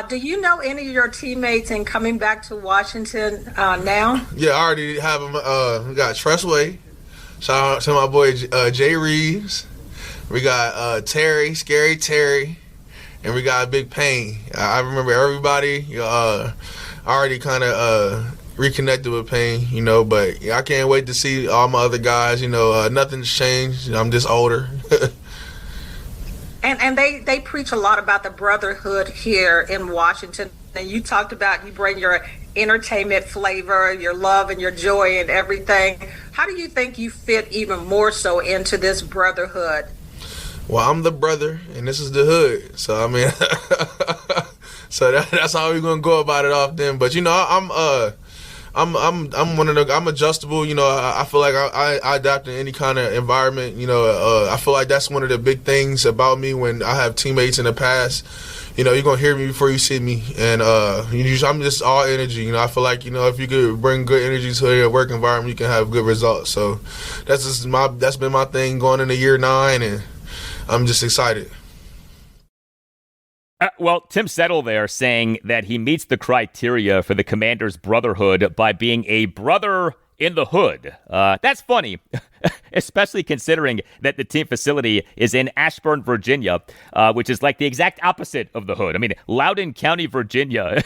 Do you know any of your teammates in coming back to Washington now? Yeah, I already have them. We got Tressway. Shout out to my boy Jay Reeves. We got Terry, Scary Terry, and we got Big Payne. I remember everybody. I already kind of reconnected with Payne, but I can't wait to see all my other guys. Nothing's changed. I'm just older. And they preach a lot about the brotherhood here in Washington. And you talked about you bring your entertainment flavor, your love and your joy and everything. How do you think you fit even more so into this brotherhood? Well, I'm the brother, and this is the hood. So, so that's how we're going to go about it off then. But, I'm one of the. I'm adjustable. I feel like I adapt in any kind of environment. I feel like that's one of the big things about me when I have teammates in the past. You're gonna hear me before you see me, and I'm just all energy. I feel like if you could bring good energy to your work environment, you can have good results. So that's been my thing going into year 9, and I'm just excited. Well, Tim Settle there saying that he meets the criteria for the Commanders' brotherhood by being a brother in the hood. That's funny, especially considering that the team facility is in Ashburn, Virginia, which is like the exact opposite of the hood. I mean, Loudoun County, Virginia,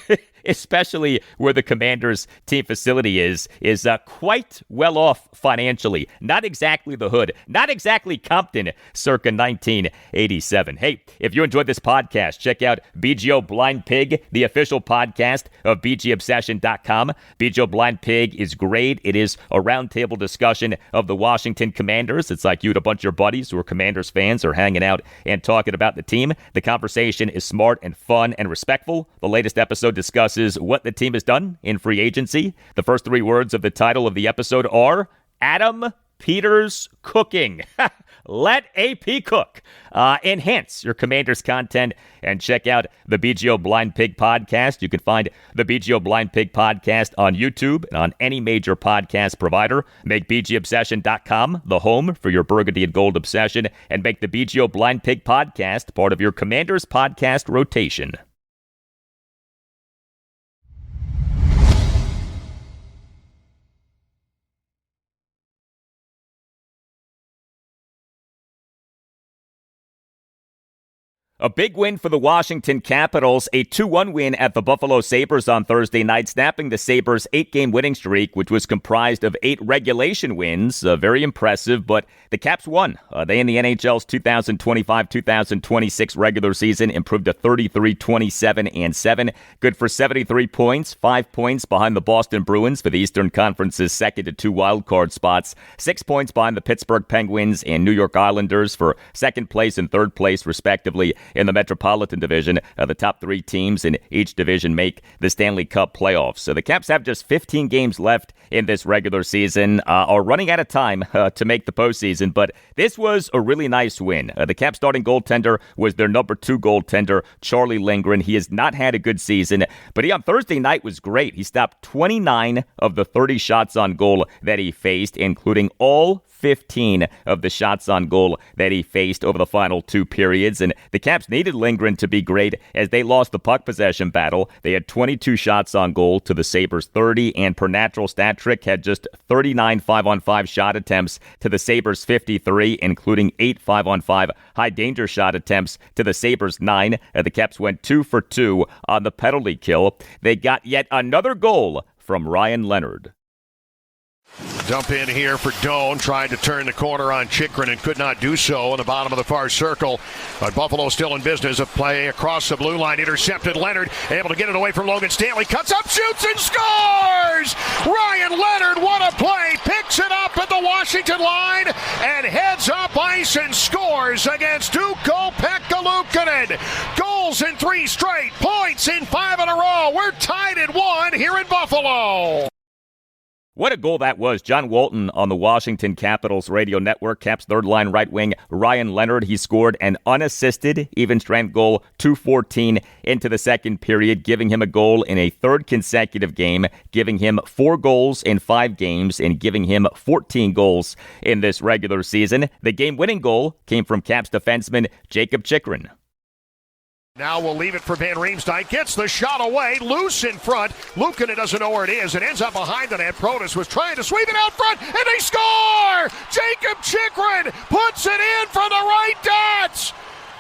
especially where the Commanders' team facility is quite well off financially. Not exactly the hood. Not exactly Compton circa 1987. Hey, if you enjoyed this podcast, check out BGO Blind Pig, the official podcast of BGObsession.com. BGO Blind Pig is great. It is a roundtable discussion of the Washington Commanders. It's like you and a bunch of your buddies who are Commanders fans are hanging out and talking about the team. The conversation is smart and fun and respectful. The latest episode discusses what the team has done in free agency. The first 3 words of the title of the episode are Adam Peters Cooking. Let AP cook. Enhance your Commanders content and check out the BGO Blind Pig podcast. You can find the BGO Blind Pig podcast on YouTube and on any major podcast provider. Make BGObsession.com the home for your burgundy and gold obsession, and make the BGO Blind Pig podcast part of your Commanders podcast rotation. A big win for the Washington Capitals, a 2-1 win at the Buffalo Sabres on Thursday night, snapping the Sabres' 8-game winning streak, which was comprised of 8 regulation wins. Very impressive, but the Caps won. They in the NHL's 2025-2026 regular season improved to 33-27-7. Good for 73 points, 5 points behind the Boston Bruins for the Eastern Conference's second to 2 wildcard spots, 6 points behind the Pittsburgh Penguins and New York Islanders for second place and third place, respectively. In the Metropolitan Division, the top 3 teams in each division make the Stanley Cup playoffs. So the Caps have just 15 games left in this regular season, are running out of time to make the postseason, but this was a really nice win. The Caps starting goaltender was their number 2 goaltender, Charlie Lindgren. He has not had a good season, but he on Thursday night was great. He stopped 29 of the 30 shots on goal that he faced, including all 15 of the shots on goal that he faced over the final 2 periods. And the Caps needed Lindgren to be great as they lost the puck possession battle. They had 22 shots on goal to the Sabres' 30, and per natural stat trick had just 39 5-on-5 shot attempts to the Sabres' 53, including 8 5-on-5 high danger shot attempts to the Sabres' 9. The Caps went 2 for 2 on the penalty kill. They got yet another goal from Ryan Leonard. Dump in here for Doan, trying to turn the corner on Chikrin and could not do so in the bottom of the far circle. But Buffalo still in business of play across the blue line. Intercepted Leonard, able to get it away from Logan Stanley. Cuts up, shoots, and scores! Ryan Leonard, what a play! Picks it up at the Washington line and heads up ice and scores against Ukko-Pekka Luukkonen. Goals in 3 straight, points in 5 in a row. We're tied at 1 here in Buffalo. What a goal that was. John Walton on the Washington Capitals radio network. Caps third-line right wing Ryan Leonard. He scored an unassisted even-strength goal, 2:14 into the second period, giving him a goal in a third consecutive game, giving him 4 goals in 5 games, and giving him 14 goals in this regular season. The game-winning goal came from Caps defenseman Jakob Chikrin. Now we'll leave it for Van Riemsdyk. Gets the shot away, loose in front. Luukkonen doesn't know where it is. It ends up behind the net. Protas was trying to sweep it out front, and they score! Jakob Chikrin puts it in from the right dots.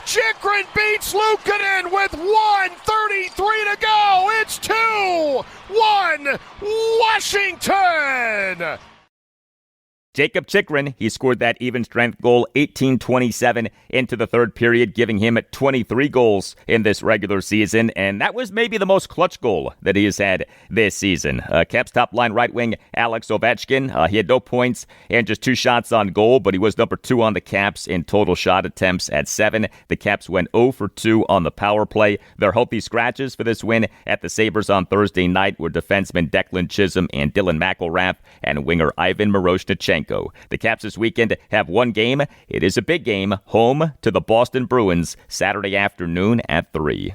Chikrin beats Luukkonen with 1:33 to go. It's 2-1 Washington. Jakob Chikrin, he scored that even-strength goal, 18:27 into the third period, giving him 23 goals in this regular season, and that was maybe the most clutch goal that he has had this season. Caps top-line right wing Alex Ovechkin, he had no points and just 2 shots on goal, but he was number 2 on the Caps in total shot attempts at 7. The Caps went 0 for 2 on the power play. Their healthy scratches for this win at the Sabres on Thursday night were defenseman Declan Chisholm and Dylan McIlrath and winger Ivan Miroshnichenko. The Caps this weekend have one game. It is a big game, home to the Boston Bruins, Saturday afternoon at 3.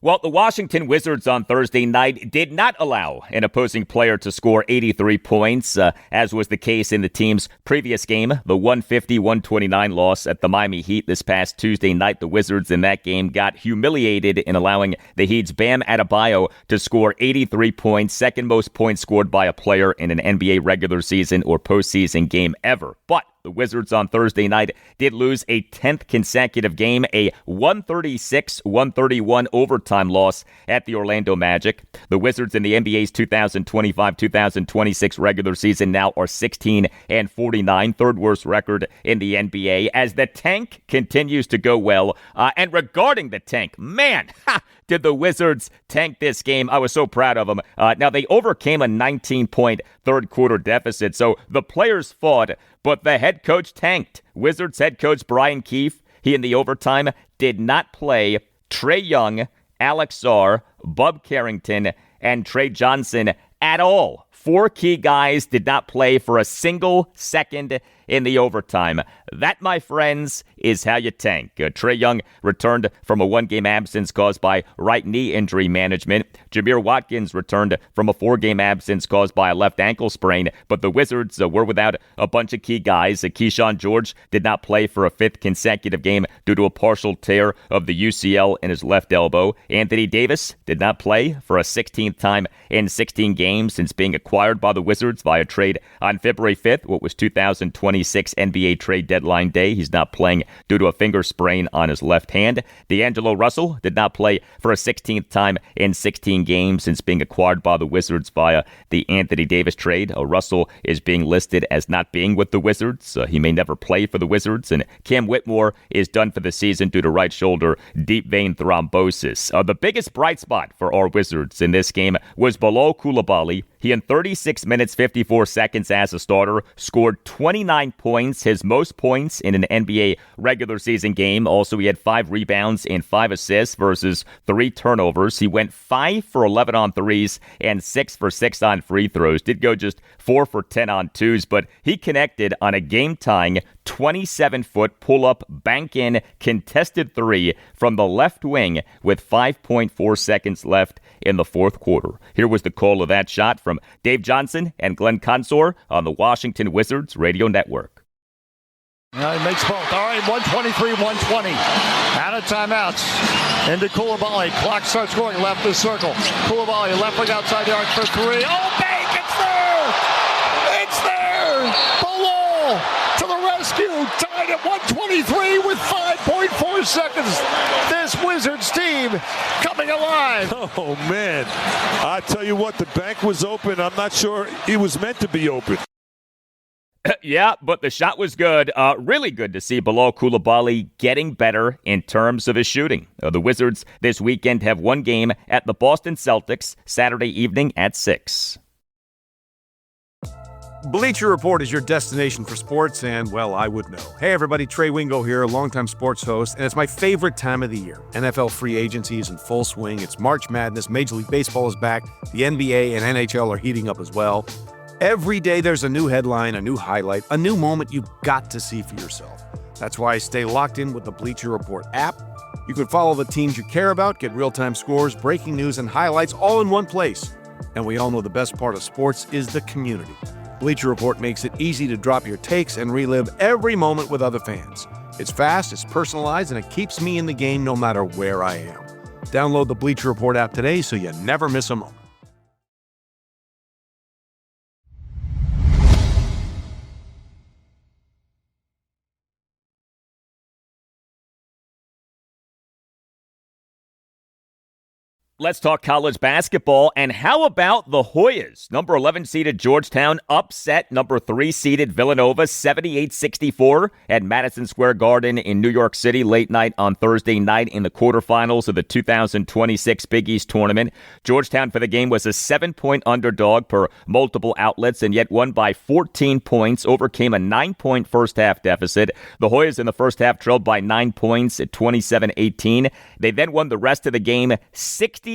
Well, the Washington Wizards on Thursday night did not allow an opposing player to score 83 points, as was the case in the team's previous game, the 150-129 loss at the Miami Heat this past Tuesday night. The Wizards in that game got humiliated in allowing the Heat's Bam Adebayo to score 83 points, second most points scored by a player in an NBA regular season or postseason game ever. But the Wizards on Thursday night did lose a 10th consecutive game, a 136-131 overtime loss at the Orlando Magic. The Wizards in the NBA's 2025-2026 regular season now are 16-49, third worst record in the NBA, as the tank continues to go well. And regarding the tank, man, did the Wizards tank this game. I was so proud of them. Now, they overcame a 19-point third-quarter deficit, so the players fought, but the head coach tanked. Wizards head coach Brian Keefe, he in the overtime did not play Trae Young, Alex Sarr, Bub Carrington, and Trey Johnson at all. 4 key guys did not play for a single second in the overtime. That, my friends, is how you tank. Trae Young returned from a 1-game absence caused by right knee injury management. Jameer Watkins returned from a 4-game absence caused by a left ankle sprain. But the Wizards were without a bunch of key guys. Keyshawn George did not play for a 5th consecutive game due to a partial tear of the UCL in his left elbow. Anthony Davis did not play for a 16th time in 16 games since being acquired by the Wizards via trade on February 5th, what was 2026 NBA trade deadline day. He's not playing due to a finger sprain on his left hand. D'Angelo Russell did not play for a 16th time in 16 games since being acquired by the Wizards via the Anthony Davis trade. Russell is being listed as not being with the Wizards. He may never play for the Wizards. And Cam Whitmore is done for the season due to right shoulder deep vein thrombosis. The biggest bright spot for our Wizards in this game was Bilal Coulibaly. He, in 36 minutes, 54 seconds as a starter, scored 29 points, his most points in an NBA regular season game. Also, he had 5 rebounds and 5 assists versus 3 turnovers. He went 5 for 11 on threes and 6 for 6 on free throws. Did go just 4 for 10 on twos, but he connected on a game-tying 27-foot pull-up, bank-in, contested 3 from the left wing with 5.4 seconds left in the fourth quarter. Here was the call of that shot from Dave Johnson and Glenn Consor on the Washington Wizards radio network. He makes both. All right, 123-120. Out of timeouts. Into Coulibaly. Clock starts going left of the circle. Coulibaly, left wing outside the arc for 3. Oh, bank! It's there! It's there! Bilal to the rescue! rescue, tied at 123 with 5.4 seconds. This Wizards team coming alive. Oh, man. I tell you what, the bank was open. I'm not sure it was meant to be open. Yeah, but the shot was good. Really good to see Bilal Coulibaly getting better in terms of his shooting. The Wizards this weekend have one game at the Boston Celtics Saturday evening at 6. Bleacher Report is your destination for sports, and, well, I would know. Hey, everybody, Trey Wingo here, longtime sports host, and it's my favorite time of the year. NFL free agency is in full swing. It's March Madness. Major League Baseball is back. The NBA and NHL are heating up as well. Every day there's a new headline, a new highlight, a new moment you've got to see for yourself. That's why I stay locked in with the Bleacher Report app. You can follow the teams you care about, get real-time scores, breaking news, and highlights all in one place. And we all know the best part of sports is the community. Bleacher Report makes it easy to drop your takes and relive every moment with other fans. It's fast, it's personalized, and it keeps me in the game no matter where I am. Download the Bleacher Report app today so you never miss a moment. Let's talk college basketball, and how about the Hoyas? Number 11 seeded Georgetown upset number 3 seeded Villanova 78-64 at Madison Square Garden in New York City late night on Thursday night in the quarterfinals of the 2026 Big East tournament. Georgetown for the game was a 7-point underdog per multiple outlets and yet won by 14 points, overcame a 9-point first half deficit. The Hoyas in the first half trailed by 9 points at 27-18. They then won the rest of the game 60-37.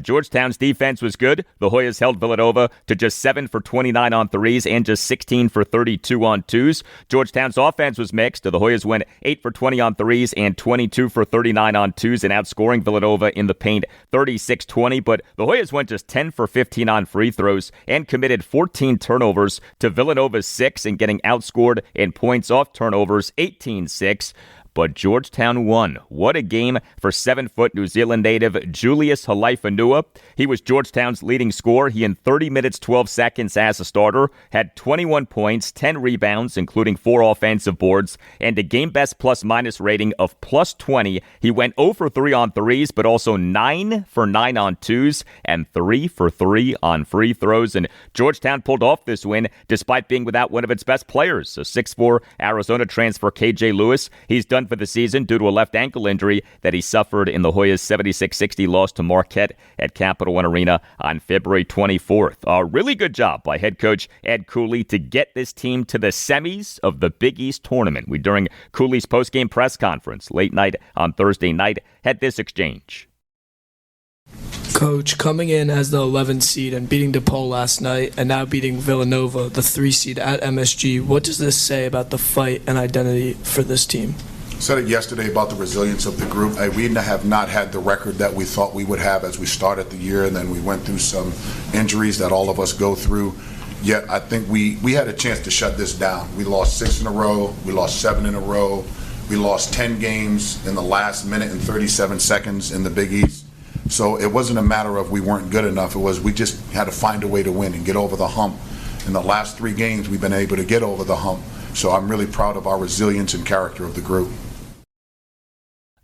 Georgetown's defense was good. The Hoyas held Villanova to just 7 for 29 on threes and just 16 for 32 on twos. Georgetown's offense was mixed. The Hoyas went 8 for 20 on threes and 22 for 39 on twos and outscoring Villanova in the paint 36-20. But the Hoyas went just 10 for 15 on free throws and committed 14 turnovers to Villanova's 6 and getting outscored in points off turnovers 18-6. But Georgetown won. What a game for 7-foot New Zealand native Julius Halaifanua. He was Georgetown's leading scorer. He, in 30 minutes, 12 seconds as a starter, had 21 points, 10 rebounds, including 4 offensive boards, and a game-best plus-minus rating of plus 20. He went 0 for 3 on threes, but also 9 for 9 on twos, and 3 for 3 on free throws. And Georgetown pulled off this win despite being without one of its best players, a 6'4 Arizona transfer KJ Lewis. He's done for the season due to a left ankle injury that he suffered in the Hoyas' 76-60 loss to Marquette at Capital One Arena on February 24th. A really good job by head coach Ed Cooley to get this team to the semis of the Big East tournament. We, during Cooley's postgame press conference late night on Thursday night, had this exchange. Coach, coming in as the 11th seed and beating DePaul last night and now beating Villanova, the 3 seed at MSG, what does this say about the fight and identity for this team? Said it yesterday about the resilience of the group. We have not had the record that we thought we would have as we started the year, and then we went through some injuries that all of us go through. Yet I think we had a chance to shut this down. We lost 6 in a row. We lost 7 in a row. We lost 10 games in the last minute and 37 seconds in the Big East. So it wasn't a matter of we weren't good enough. It was we just had to find a way to win and get over the hump. In the last 3 games, we've been able to get over the hump. So I'm really proud of our resilience and character of the group.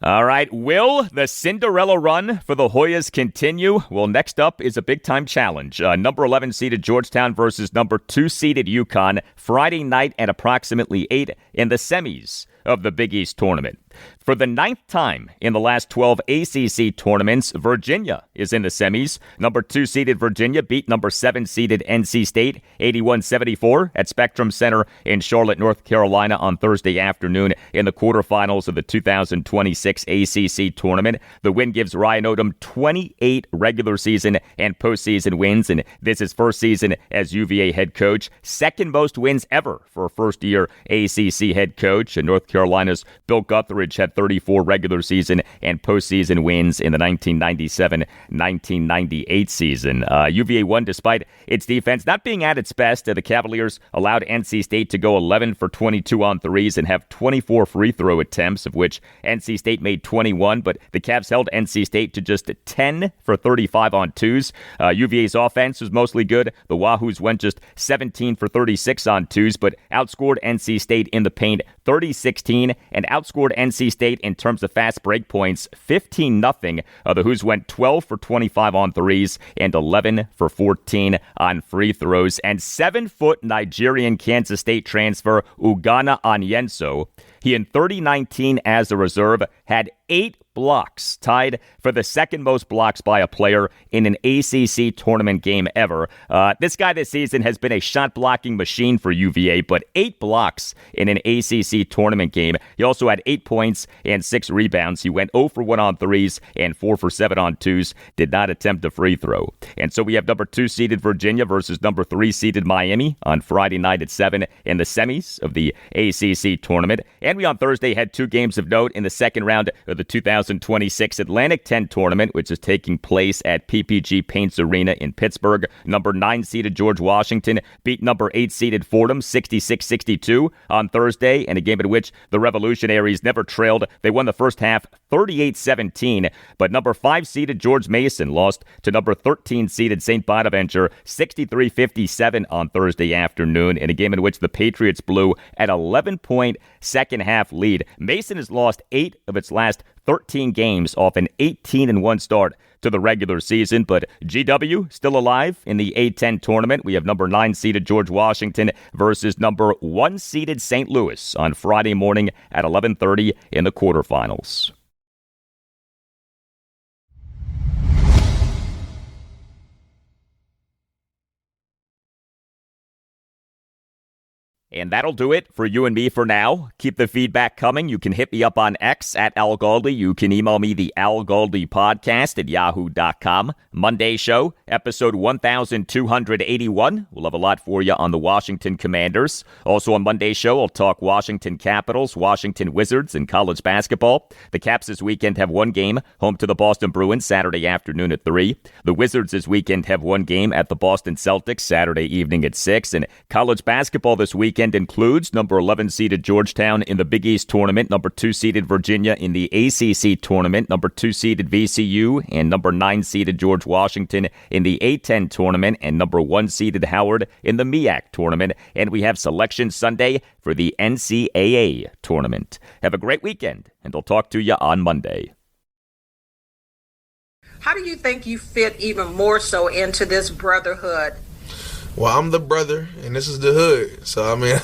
All right, will the Cinderella run for the Hoyas continue? Well, next up is a big-time challenge. Number 11 seeded Georgetown versus number 2 seeded UConn, Friday night at approximately 8 in the semis of the Big East tournament. For the 9th time in the last 12 ACC tournaments, Virginia is in the semis. Number 2 seeded Virginia beat number 7 seeded NC State 81-74 at Spectrum Center in Charlotte, North Carolina on Thursday afternoon in the quarterfinals of the 2026 ACC tournament. The win gives Ryan Odom 28 regular season and postseason wins, and this is first season as UVA head coach. Second most wins ever for a first-year ACC head coach. And North Carolina's Bill Guthridge Ridge had 34 regular season and postseason wins in the 1997-1998 season. UVA won despite its defense not being at its best. The Cavaliers allowed NC State to go 11 for 22 on threes and have 24 free throw attempts, of which NC State made 21, but the Cavs held NC State to just 10 for 35 on twos. UVA's offense was mostly good. The Wahoos went just 17 for 36 on twos, but outscored NC State in the paint 30-16 and outscored NC State in terms of fast break points 15-0. The Hoos went 12 for 25 on threes and 11 for 14 on free throws. And 7-foot Nigerian Kansas State transfer Ugonna Onyenso, he in 2019 as a reserve had 8 blocks, tied for the second most blocks by a player in an ACC tournament game ever. This guy this season has been a shot-blocking machine for UVA, but 8 blocks in an ACC tournament game. He also had 8 points and 6 rebounds. He went 0 for 1 on threes and 4 for 7 on twos, did not attempt a free throw. And so we have number 2-seeded Virginia versus number 3-seeded Miami on Friday night at 7 in the semis of the ACC tournament. And we on Thursday had 2 games of note in the second round of the 2026 Atlantic 10 tournament, which is taking place at PPG Paints Arena in Pittsburgh. Number 9-seeded George Washington beat number 8-seeded Fordham 66-62 on Thursday, in a game in which the Revolutionaries never trailed. They won the first half 38-17, but number 5-seeded George Mason lost to number 13-seeded St. Bonaventure 63-57 on Thursday afternoon, in a game in which the Patriots blew an 11-point second-half lead. Mason has lost 8 of its last 13 games off an 18-1 start to the regular season, but GW still alive in the A10 tournament. We have number 9-seeded George Washington versus number 1-seeded St. Louis on Friday morning at 11:30 in the quarterfinals. And that'll do it for you and me for now. Keep the feedback coming. You can hit me up on X at Al Galdi. You can email me the Al Galdi podcast at yahoo.com. Monday show, episode 1281. We'll have a lot for you on the Washington Commanders. Also on Monday's show, I'll talk Washington Capitals, Washington Wizards, and college basketball. The Caps this weekend have 1 game, home to the Boston Bruins Saturday afternoon at 3. The Wizards this weekend have 1 game at the Boston Celtics Saturday evening at 6. And college basketball this weekend includes number 11-seeded Georgetown in the Big East tournament, number 2-seeded Virginia in the ACC tournament, number 2-seeded VCU, and number 9-seeded George Washington in the A10 tournament, and number 1-seeded Howard in the MEAC tournament. And we have Selection Sunday for the NCAA tournament. Have a great weekend, and I'll talk to you on Monday. How do you think you fit even more so into this brotherhood? Well, I'm the brother, and this is the hood. So, I mean,